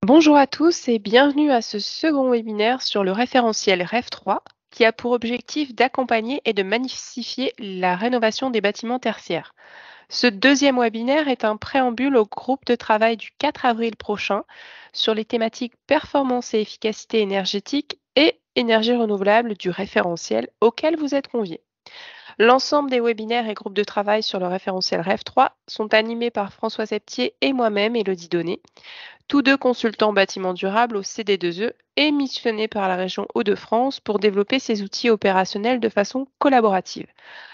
Bonjour à tous et bienvenue à ce second webinaire sur le référentiel REF3 qui a pour objectif d'accompagner et de massifier la rénovation des bâtiments tertiaires. Ce deuxième webinaire est un préambule au groupe de travail du 4 avril prochain sur les thématiques performance et efficacité énergétique et énergie renouvelable du référentiel auquel vous êtes conviés. L'ensemble des webinaires et groupes de travail sur le référentiel REF3 sont animés par François Septier et moi-même, Élodie Donné, tous deux consultants bâtiments durables au CD2E et missionnés par la région Hauts-de-France pour développer ces outils opérationnels de façon collaborative.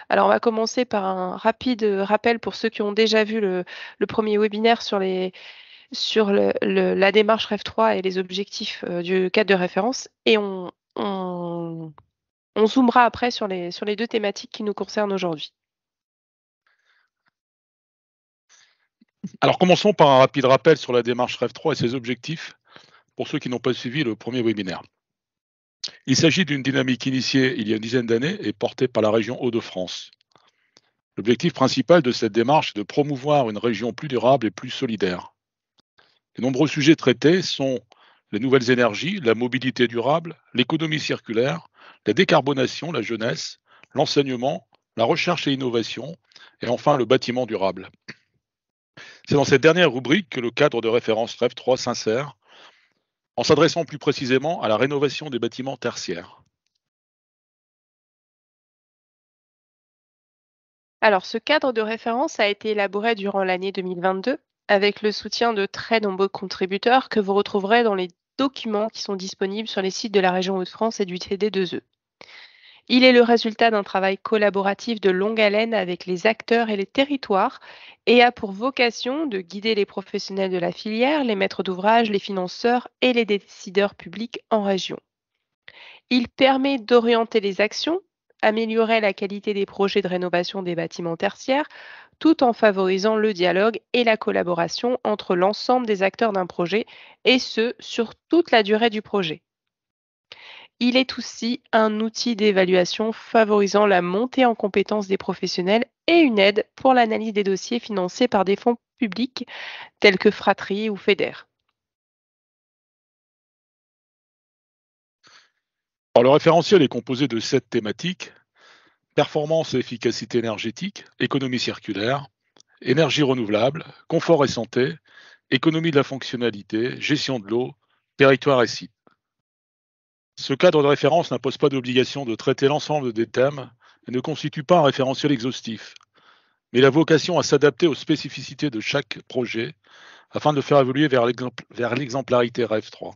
Alors, on va commencer par un rapide rappel pour ceux qui ont déjà vu le premier webinaire sur la démarche REF3 et les objectifs du cadre de référence. Et on zoomera après sur les deux thématiques qui nous concernent aujourd'hui. Alors commençons par un rapide rappel sur la démarche REF3 et ses objectifs pour ceux qui n'ont pas suivi le premier webinaire. Il s'agit d'une dynamique initiée il y a une dizaine d'années et portée par la région Hauts-de-France. L'objectif principal de cette démarche est de promouvoir une région plus durable et plus solidaire. Les nombreux sujets traités sont les nouvelles énergies, la mobilité durable, l'économie circulaire, la décarbonation, la jeunesse, l'enseignement, la recherche et innovation, et enfin le bâtiment durable. C'est dans cette dernière rubrique que le cadre de référence REF3 s'insère, en s'adressant plus précisément à la rénovation des bâtiments tertiaires. Alors, ce cadre de référence a été élaboré durant l'année 2022 avec le soutien de très nombreux contributeurs que vous retrouverez dans les documents qui sont disponibles sur les sites de la région Hauts-de-France et du TD2E. Il est le résultat d'un travail collaboratif de longue haleine avec les acteurs et les territoires et a pour vocation de guider les professionnels de la filière, les maîtres d'ouvrage, les financeurs et les décideurs publics en région. Il permet d'orienter les actions, améliorer la qualité des projets de rénovation des bâtiments tertiaires, tout en favorisant le dialogue et la collaboration entre l'ensemble des acteurs d'un projet, et ce, sur toute la durée du projet. Il est aussi un outil d'évaluation favorisant la montée en compétences des professionnels et une aide pour l'analyse des dossiers financés par des fonds publics tels que Fratri ou FEDER. Alors, le référentiel est composé de 7 thématiques: performance et efficacité énergétique, économie circulaire, énergie renouvelable, confort et santé, économie de la fonctionnalité, gestion de l'eau, territoire et site. Ce cadre de référence n'impose pas d'obligation de traiter l'ensemble des thèmes et ne constitue pas un référentiel exhaustif, mais il a vocation à s'adapter aux spécificités de chaque projet afin de le faire évoluer vers l'exemplarité REF3.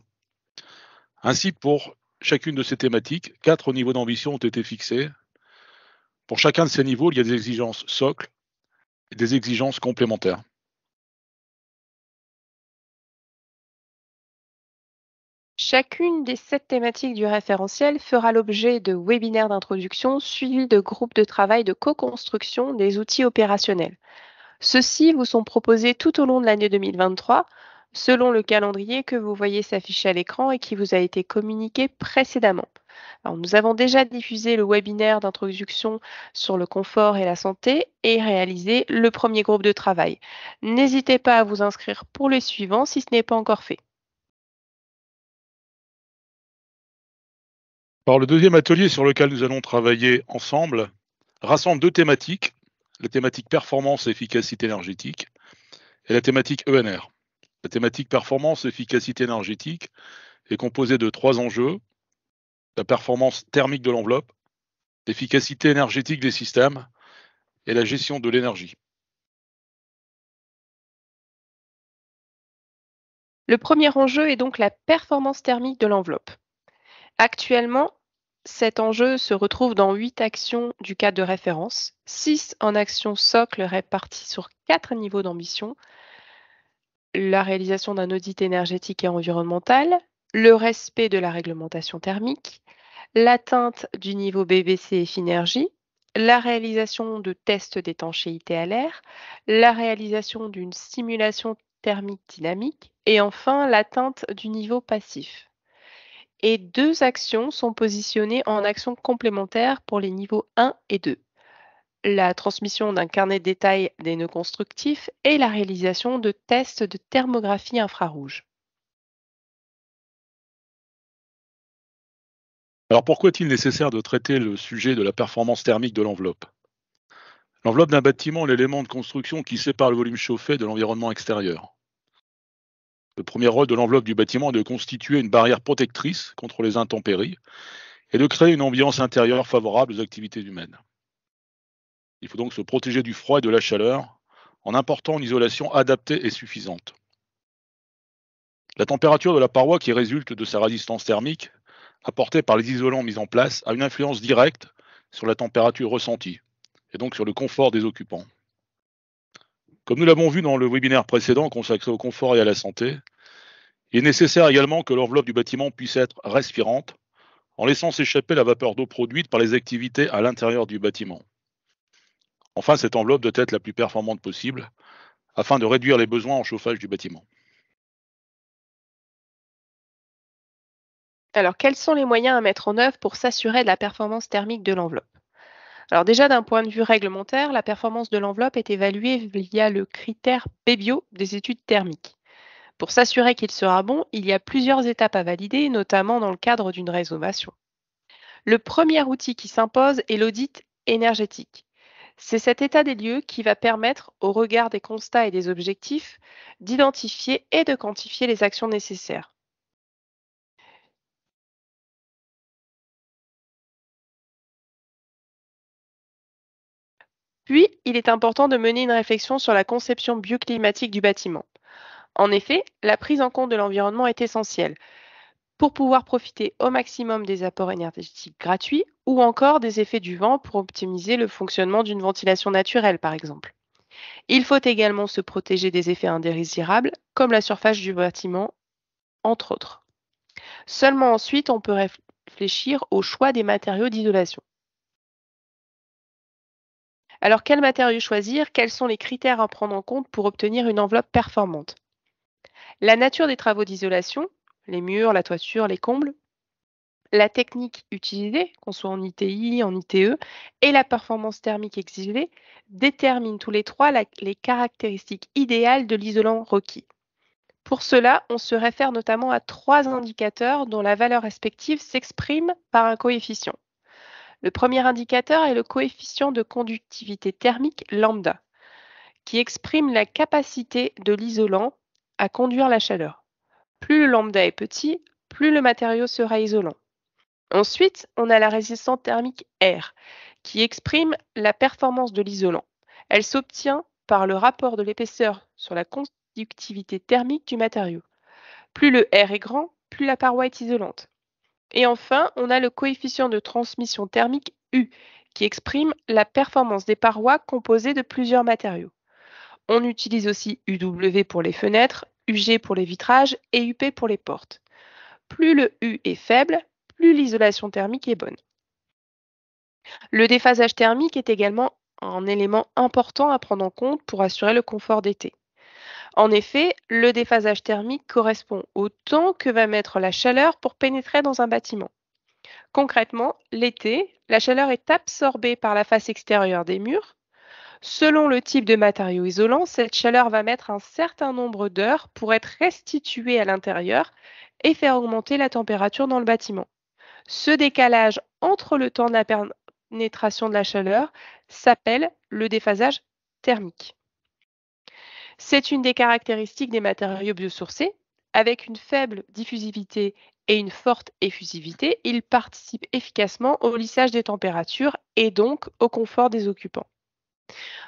Ainsi, pour chacune de ces thématiques, 4 niveaux d'ambition ont été fixés. Pour chacun de ces niveaux, il y a des exigences socles et des exigences complémentaires. Chacune des 7 thématiques du référentiel fera l'objet de webinaires d'introduction suivis de groupes de travail de co-construction des outils opérationnels. Ceux-ci vous sont proposés tout au long de l'année 2023, selon le calendrier que vous voyez s'afficher à l'écran et qui vous a été communiqué précédemment. Alors, nous avons déjà diffusé le webinaire d'introduction sur le confort et la santé et réalisé le premier groupe de travail. N'hésitez pas à vous inscrire pour les suivants si ce n'est pas encore fait. Alors, le deuxième atelier sur lequel nous allons travailler ensemble rassemble 2 thématiques, la thématique performance et efficacité énergétique et la thématique ENR. La thématique performance et efficacité énergétique est composée de 3 enjeux: la performance thermique de l'enveloppe, l'efficacité énergétique des systèmes et la gestion de l'énergie. Le premier enjeu est donc la performance thermique de l'enveloppe. Actuellement, cet enjeu se retrouve dans 8 actions du cadre de référence, 6 en actions socle réparties sur 4 niveaux d'ambition: la réalisation d'un audit énergétique et environnemental, le respect de la réglementation thermique, l'atteinte du niveau BBC et Finergie, la réalisation de tests d'étanchéité à l'air, la réalisation d'une simulation thermique dynamique et enfin l'atteinte du niveau passif. Et 2 actions sont positionnées en actions complémentaires pour les niveaux 1 et 2: la transmission d'un carnet de détails des nœuds constructifs et la réalisation de tests de thermographie infrarouge. Alors pourquoi est-il nécessaire de traiter le sujet de la performance thermique de l'enveloppe? L'enveloppe d'un bâtiment est l'élément de construction qui sépare le volume chauffé de l'environnement extérieur. Le premier rôle de l'enveloppe du bâtiment est de constituer une barrière protectrice contre les intempéries et de créer une ambiance intérieure favorable aux activités humaines. Il faut donc se protéger du froid et de la chaleur en important une isolation adaptée et suffisante. La température de la paroi qui résulte de sa résistance thermique, apportée par les isolants mis en place, a une influence directe sur la température ressentie et donc sur le confort des occupants. Comme nous l'avons vu dans le webinaire précédent consacré au confort et à la santé, il est nécessaire également que l'enveloppe du bâtiment puisse être respirante en laissant s'échapper la vapeur d'eau produite par les activités à l'intérieur du bâtiment. Enfin, cette enveloppe doit être la plus performante possible afin de réduire les besoins en chauffage du bâtiment. Alors, quels sont les moyens à mettre en œuvre pour s'assurer de la performance thermique de l'enveloppe? Alors déjà, d'un point de vue réglementaire, la performance de l'enveloppe est évaluée via le critère PBio des études thermiques. Pour s'assurer qu'il sera bon, il y a plusieurs étapes à valider, notamment dans le cadre d'une rénovation. Le premier outil qui s'impose est l'audit énergétique. C'est cet état des lieux qui va permettre, au regard des constats et des objectifs, d'identifier et de quantifier les actions nécessaires. Puis, il est important de mener une réflexion sur la conception bioclimatique du bâtiment. En effet, la prise en compte de l'environnement est essentielle pour pouvoir profiter au maximum des apports énergétiques gratuits ou encore des effets du vent pour optimiser le fonctionnement d'une ventilation naturelle, par exemple. Il faut également se protéger des effets indésirables, comme la surface du bâtiment, entre autres. Seulement ensuite, on peut réfléchir au choix des matériaux d'isolation. Alors, quels matériaux choisir? Quels sont les critères à prendre en compte pour obtenir une enveloppe performante? La nature des travaux d'isolation, les murs, la toiture, les combles, la technique utilisée, qu'on soit en ITI, en ITE, et la performance thermique exigée déterminent tous les trois les caractéristiques idéales de l'isolant requis. Pour cela, on se réfère notamment à trois indicateurs dont la valeur respective s'exprime par un coefficient. Le premier indicateur est le coefficient de conductivité thermique lambda, qui exprime la capacité de l'isolant à conduire la chaleur. Plus le lambda est petit, plus le matériau sera isolant. Ensuite, on a la résistance thermique R, qui exprime la performance de l'isolant. Elle s'obtient par le rapport de l'épaisseur sur la conductivité thermique du matériau. Plus le R est grand, plus la paroi est isolante. Et enfin, on a le coefficient de transmission thermique U, qui exprime la performance des parois composées de plusieurs matériaux. On utilise aussi UW pour les fenêtres, UG pour les vitrages et UP pour les portes. Plus le U est faible, plus l'isolation thermique est bonne. Le déphasage thermique est également un élément important à prendre en compte pour assurer le confort d'été. En effet, le déphasage thermique correspond au temps que va mettre la chaleur pour pénétrer dans un bâtiment. Concrètement, l'été, la chaleur est absorbée par la face extérieure des murs. Selon le type de matériau isolant, cette chaleur va mettre un certain nombre d'heures pour être restituée à l'intérieur et faire augmenter la température dans le bâtiment. Ce décalage entre le temps de la pénétration de la chaleur s'appelle le déphasage thermique. C'est une des caractéristiques des matériaux biosourcés. Avec une faible diffusivité et une forte effusivité, ils participent efficacement au lissage des températures et donc au confort des occupants.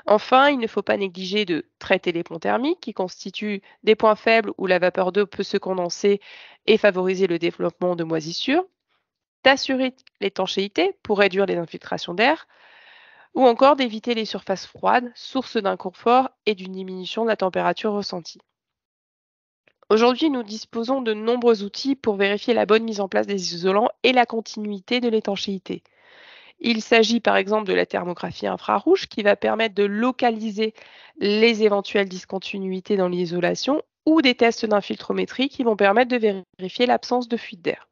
Enfin, il ne faut pas négliger de traiter les ponts thermiques qui constituent des points faibles où la vapeur d'eau peut se condenser et favoriser le développement de moisissures, d'assurer l'étanchéité pour réduire les infiltrations d'air, ou encore d'éviter les surfaces froides, source d'inconfort et d'une diminution de la température ressentie. Aujourd'hui, nous disposons de nombreux outils pour vérifier la bonne mise en place des isolants et la continuité de l'étanchéité. Il s'agit par exemple de la thermographie infrarouge qui va permettre de localiser les éventuelles discontinuités dans l'isolation ou des tests d'infiltrométrie qui vont permettre de vérifier l'absence de fuite d'air.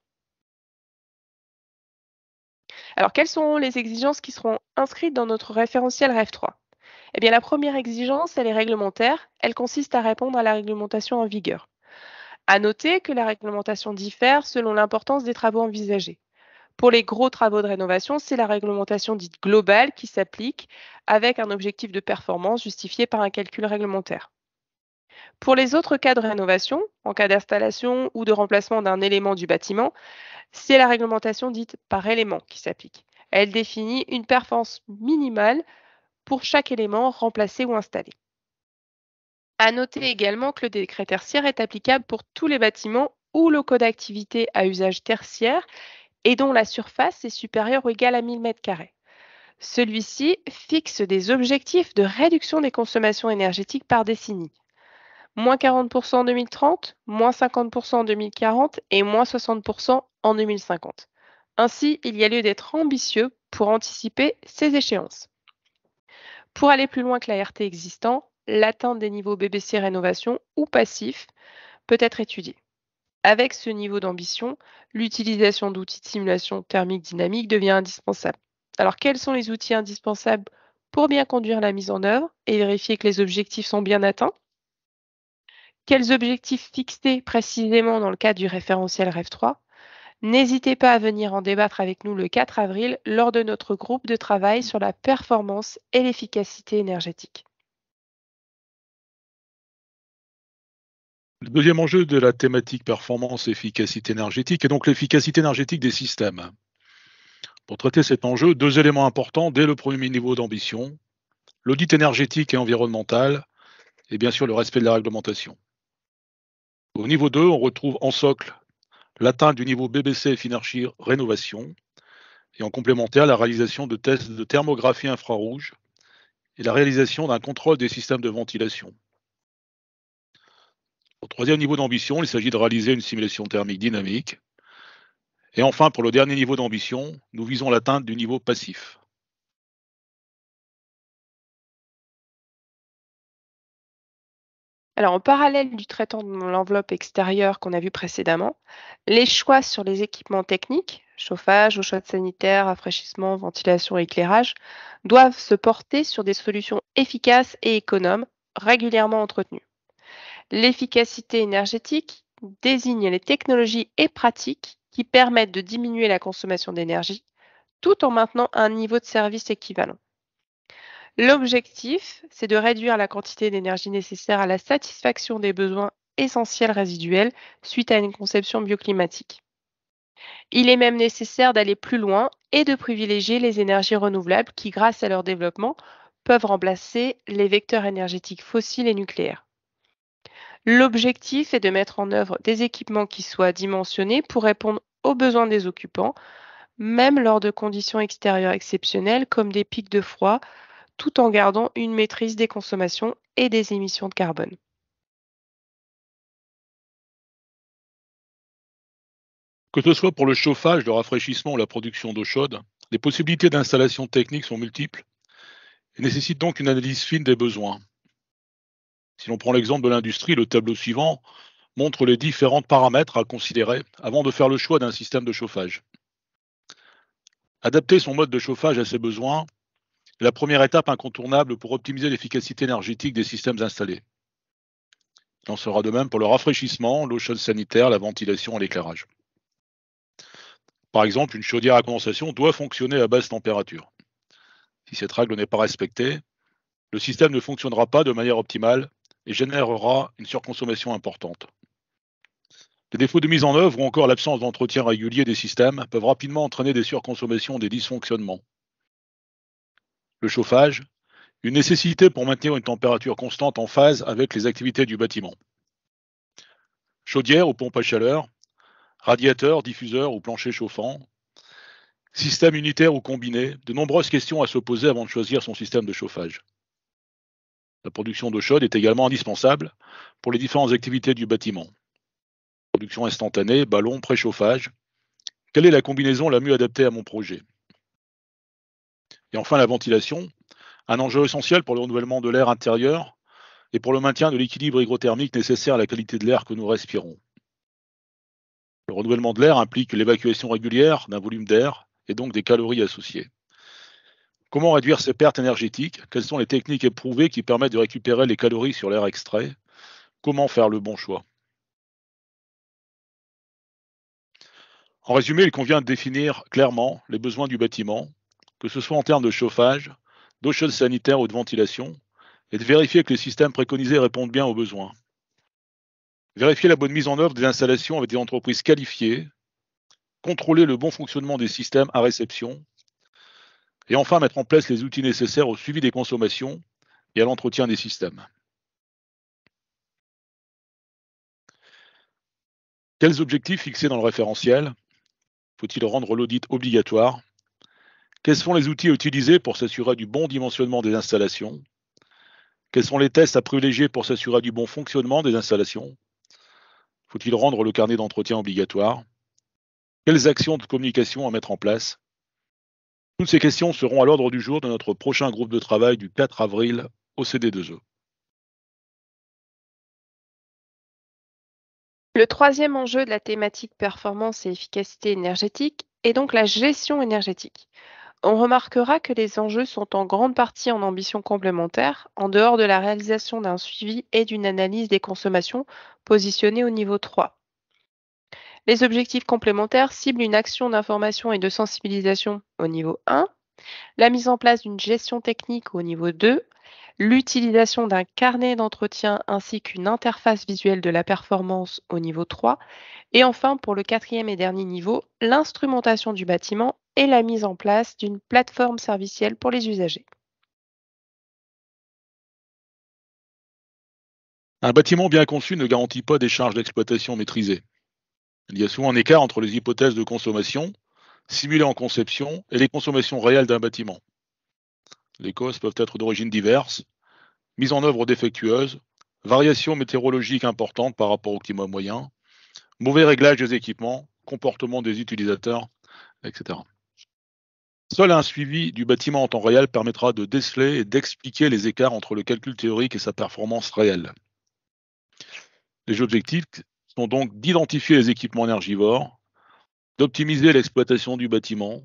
Alors, quelles sont les exigences qui seront inscrites dans notre référentiel REF 3? Eh bien, la première exigence, elle est réglementaire. Elle consiste à répondre à la réglementation en vigueur. À noter que la réglementation diffère selon l'importance des travaux envisagés. Pour les gros travaux de rénovation, c'est la réglementation dite globale qui s'applique avec un objectif de performance justifié par un calcul réglementaire. Pour les autres cas de rénovation, en cas d'installation ou de remplacement d'un élément du bâtiment, c'est la réglementation dite par élément qui s'applique. Elle définit une performance minimale pour chaque élément remplacé ou installé. À noter également que le décret tertiaire est applicable pour tous les bâtiments ou locaux d'activité à usage tertiaire et dont la surface est supérieure ou égale à 1000 m². Celui-ci fixe des objectifs de réduction des consommations énergétiques par décennie. Moins 40% en 2030, moins 50% en 2040 et moins 60% en 2050. Ainsi, il y a lieu d'être ambitieux pour anticiper ces échéances. Pour aller plus loin que l'ART existant, l'atteinte des niveaux BBC rénovation ou passifs peut être étudiée. Avec ce niveau d'ambition, l'utilisation d'outils de simulation thermique dynamique devient indispensable. Alors, quels sont les outils indispensables pour bien conduire la mise en œuvre et vérifier que les objectifs sont bien atteints? Quels objectifs fixer précisément dans le cadre du référentiel REV 3? N'hésitez pas à venir en débattre avec nous le 4 avril lors de notre groupe de travail sur la performance et l'efficacité énergétique. Le deuxième enjeu de la thématique performance et efficacité énergétique est donc l'efficacité énergétique des systèmes. Pour traiter cet enjeu, deux éléments importants dès le premier niveau d'ambition, l'audit énergétique et environnemental, et bien sûr le respect de la réglementation. Au niveau 2, on retrouve en socle l'atteinte du niveau BBC Finarchi Rénovation, et en complémentaire la réalisation de tests de thermographie infrarouge et la réalisation d'un contrôle des systèmes de ventilation. Au troisième niveau d'ambition, il s'agit de réaliser une simulation thermique dynamique. Et enfin, pour le dernier niveau d'ambition, nous visons l'atteinte du niveau passif. Alors, en parallèle du traitement de l'enveloppe extérieure qu'on a vu précédemment, les choix sur les équipements techniques, chauffage, eau chaude sanitaire, rafraîchissement, ventilation et éclairage, doivent se porter sur des solutions efficaces et économes, régulièrement entretenues. L'efficacité énergétique désigne les technologies et pratiques qui permettent de diminuer la consommation d'énergie tout en maintenant un niveau de service équivalent. L'objectif, c'est de réduire la quantité d'énergie nécessaire à la satisfaction des besoins essentiels résiduels suite à une conception bioclimatique. Il est même nécessaire d'aller plus loin et de privilégier les énergies renouvelables qui, grâce à leur développement, peuvent remplacer les vecteurs énergétiques fossiles et nucléaires. L'objectif est de mettre en œuvre des équipements qui soient dimensionnés pour répondre aux besoins des occupants, même lors de conditions extérieures exceptionnelles comme des pics de froid, tout en gardant une maîtrise des consommations et des émissions de carbone. Que ce soit pour le chauffage, le rafraîchissement ou la production d'eau chaude, les possibilités d'installation technique sont multiples et nécessitent donc une analyse fine des besoins. Si l'on prend l'exemple de l'industrie, le tableau suivant montre les différents paramètres à considérer avant de faire le choix d'un système de chauffage. Adapter son mode de chauffage à ses besoins est la première étape incontournable pour optimiser l'efficacité énergétique des systèmes installés. Il en sera de même pour le rafraîchissement, l'eau chaude sanitaire, la ventilation et l'éclairage. Par exemple, une chaudière à condensation doit fonctionner à basse température. Si cette règle n'est pas respectée, le système ne fonctionnera pas de manière optimale et générera une surconsommation importante. Les défauts de mise en œuvre ou encore l'absence d'entretien régulier des systèmes peuvent rapidement entraîner des surconsommations, des dysfonctionnements. Le chauffage, une nécessité pour maintenir une température constante en phase avec les activités du bâtiment. Chaudière ou pompe à chaleur, radiateur, diffuseur ou plancher chauffant, système unitaire ou combiné, de nombreuses questions à se poser avant de choisir son système de chauffage. La production d'eau chaude est également indispensable pour les différentes activités du bâtiment. Production instantanée, ballon, préchauffage. Quelle est la combinaison la mieux adaptée à mon projet? Et enfin la ventilation, un enjeu essentiel pour le renouvellement de l'air intérieur et pour le maintien de l'équilibre hygrothermique nécessaire à la qualité de l'air que nous respirons. Le renouvellement de l'air implique l'évacuation régulière d'un volume d'air et donc des calories associées. Comment réduire ces pertes énergétiques? Quelles sont les techniques éprouvées qui permettent de récupérer les calories sur l'air extrait? Comment faire le bon choix? En résumé, il convient de définir clairement les besoins du bâtiment, que ce soit en termes de chauffage, d'eau chaude sanitaire ou de ventilation, et de vérifier que les systèmes préconisés répondent bien aux besoins. Vérifier la bonne mise en œuvre des installations avec des entreprises qualifiées, contrôler le bon fonctionnement des systèmes à réception, et enfin mettre en place les outils nécessaires au suivi des consommations et à l'entretien des systèmes. Quels objectifs fixés dans le référentiel? Faut-il rendre l'audit obligatoire? Quels sont les outils à utiliser pour s'assurer du bon dimensionnement des installations? Quels sont les tests à privilégier pour s'assurer du bon fonctionnement des installations? Faut-il rendre le carnet d'entretien obligatoire? Quelles actions de communication à mettre en place? Toutes ces questions seront à l'ordre du jour de notre prochain groupe de travail du 4 avril au CD2E. Le troisième enjeu de la thématique performance et efficacité énergétique est donc la gestion énergétique. On remarquera que les enjeux sont en grande partie en ambition complémentaire, en dehors de la réalisation d'un suivi et d'une analyse des consommations positionnée au niveau 3. Les objectifs complémentaires ciblent une action d'information et de sensibilisation au niveau 1, la mise en place d'une gestion technique au niveau 2, l'utilisation d'un carnet d'entretien ainsi qu'une interface visuelle de la performance au niveau 3, et enfin, pour le quatrième et dernier niveau, l'instrumentation du bâtiment et la mise en place d'une plateforme servicielle pour les usagers. Un bâtiment bien conçu ne garantit pas des charges d'exploitation maîtrisées. Il y a souvent un écart entre les hypothèses de consommation, simulées en conception, et les consommations réelles d'un bâtiment. Les causes peuvent être d'origine diverse, mise en œuvre défectueuse, variations météorologiques importantes par rapport au climat moyen, mauvais réglage des équipements, comportement des utilisateurs, etc. Seul un suivi du bâtiment en temps réel permettra de déceler et d'expliquer les écarts entre le calcul théorique et sa performance réelle. Les objectifs sont donc d'identifier les équipements énergivores, d'optimiser l'exploitation du bâtiment,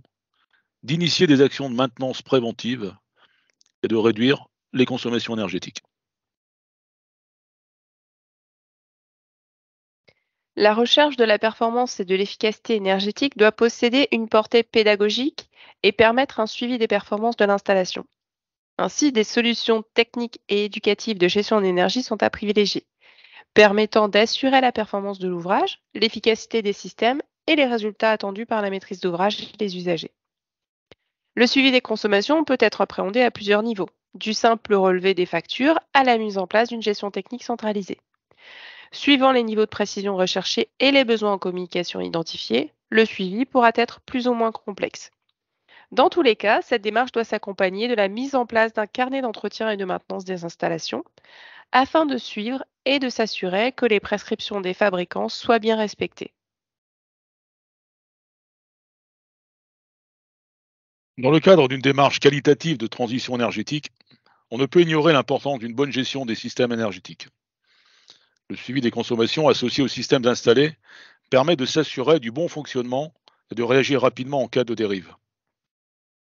d'initier des actions de maintenance préventive et de réduire les consommations énergétiques. La recherche de la performance et de l'efficacité énergétique doit posséder une portée pédagogique et permettre un suivi des performances de l'installation. Ainsi, des solutions techniques et éducatives de gestion d'énergie sont à privilégier, permettant d'assurer la performance de l'ouvrage, l'efficacité des systèmes et les résultats attendus par la maîtrise d'ouvrage et les usagers. Le suivi des consommations peut être appréhendé à plusieurs niveaux, du simple relevé des factures à la mise en place d'une gestion technique centralisée. Suivant les niveaux de précision recherchés et les besoins en communication identifiés, le suivi pourra être plus ou moins complexe. Dans tous les cas, cette démarche doit s'accompagner de la mise en place d'un carnet d'entretien et de maintenance des installations, afin de suivre et de s'assurer que les prescriptions des fabricants soient bien respectées. Dans le cadre d'une démarche qualitative de transition énergétique, on ne peut ignorer l'importance d'une bonne gestion des systèmes énergétiques. Le suivi des consommations associées aux systèmes installés permet de s'assurer du bon fonctionnement et de réagir rapidement en cas de dérive.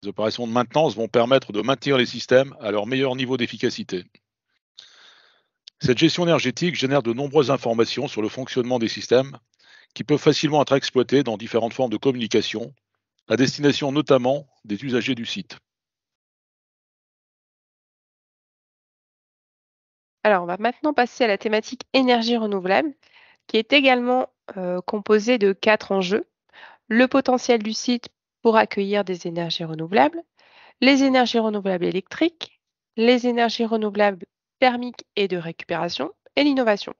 Les opérations de maintenance vont permettre de maintenir les systèmes à leur meilleur niveau d'efficacité. Cette gestion énergétique génère de nombreuses informations sur le fonctionnement des systèmes qui peuvent facilement être exploitées dans différentes formes de communication, à destination notamment des usagers du site. Alors, on va maintenant passer à la thématique énergie renouvelable, qui est également composée de 4 enjeux. Le potentiel du site pour accueillir des énergies renouvelables, les énergies renouvelables électriques, les énergies renouvelables thermiques et de récupération, et l'innovation.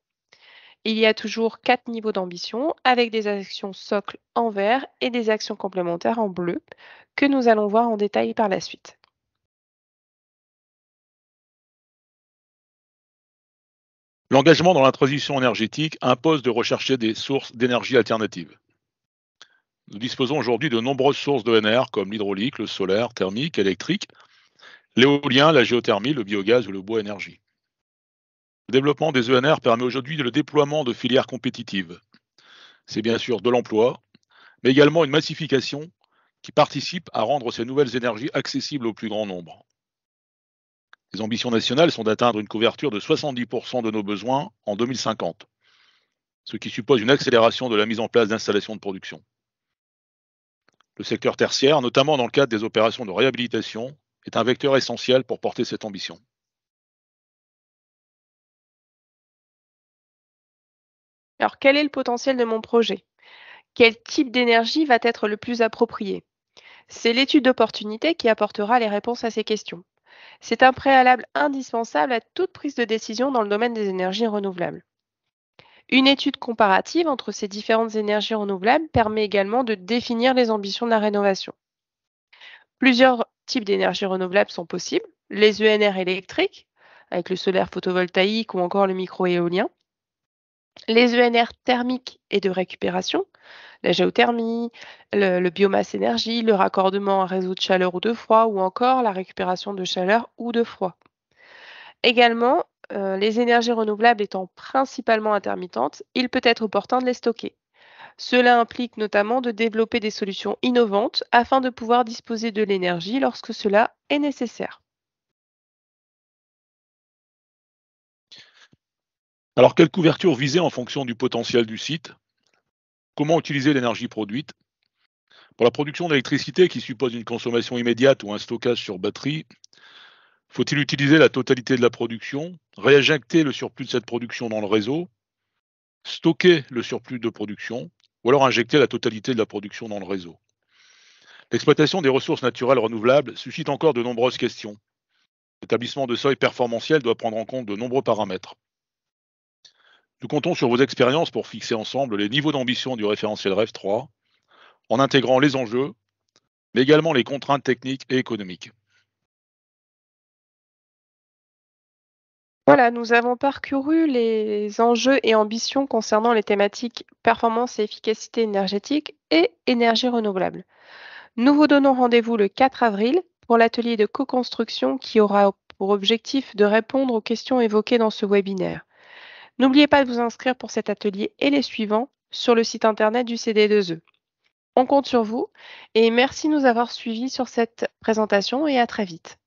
Il y a toujours 4 niveaux d'ambition avec des actions socles en vert et des actions complémentaires en bleu que nous allons voir en détail par la suite. L'engagement dans la transition énergétique impose de rechercher des sources d'énergie alternatives. Nous disposons aujourd'hui de nombreuses sources d'ENR comme l'hydraulique, le solaire, thermique, électrique, l'éolien, la géothermie, le biogaz ou le bois énergie. Le développement des ENR permet aujourd'hui le déploiement de filières compétitives. C'est bien sûr de l'emploi, mais également une massification qui participe à rendre ces nouvelles énergies accessibles au plus grand nombre. Les ambitions nationales sont d'atteindre une couverture de 70% de nos besoins en 2050, ce qui suppose une accélération de la mise en place d'installations de production. Le secteur tertiaire, notamment dans le cadre des opérations de réhabilitation, est un vecteur essentiel pour porter cette ambition. Alors, quel est le potentiel de mon projet? Quel type d'énergie va être le plus approprié? C'est l'étude d'opportunité qui apportera les réponses à ces questions. C'est un préalable indispensable à toute prise de décision dans le domaine des énergies renouvelables. Une étude comparative entre ces différentes énergies renouvelables permet également de définir les ambitions de la rénovation. Plusieurs types d'énergies renouvelables sont possibles. Les ENR électriques, avec le solaire photovoltaïque ou encore le micro-éolien. Les ENR thermiques et de récupération, la géothermie, le biomasse énergie, le raccordement à un réseau de chaleur ou de froid, ou encore la récupération de chaleur ou de froid. Également, les énergies renouvelables étant principalement intermittentes, il peut être opportun de les stocker. Cela implique notamment de développer des solutions innovantes afin de pouvoir disposer de l'énergie lorsque cela est nécessaire. Alors, quelle couverture viser en fonction du potentiel du site? Comment utiliser l'énergie produite? Pour la production d'électricité qui suppose une consommation immédiate ou un stockage sur batterie, faut-il utiliser la totalité de la production, réinjecter le surplus de cette production dans le réseau, stocker le surplus de production, ou alors injecter la totalité de la production dans le réseau? L'exploitation des ressources naturelles renouvelables suscite encore de nombreuses questions. L'établissement de seuils performantiels doit prendre en compte de nombreux paramètres. Nous comptons sur vos expériences pour fixer ensemble les niveaux d'ambition du référentiel REF 3, en intégrant les enjeux, mais également les contraintes techniques et économiques. Voilà, nous avons parcouru les enjeux et ambitions concernant les thématiques performance et efficacité énergétique et énergie renouvelable. Nous vous donnons rendez-vous le 4 avril pour l'atelier de co-construction qui aura pour objectif de répondre aux questions évoquées dans ce webinaire. N'oubliez pas de vous inscrire pour cet atelier et les suivants sur le site internet du CD2E. On compte sur vous et merci de nous avoir suivis sur cette présentation et à très vite.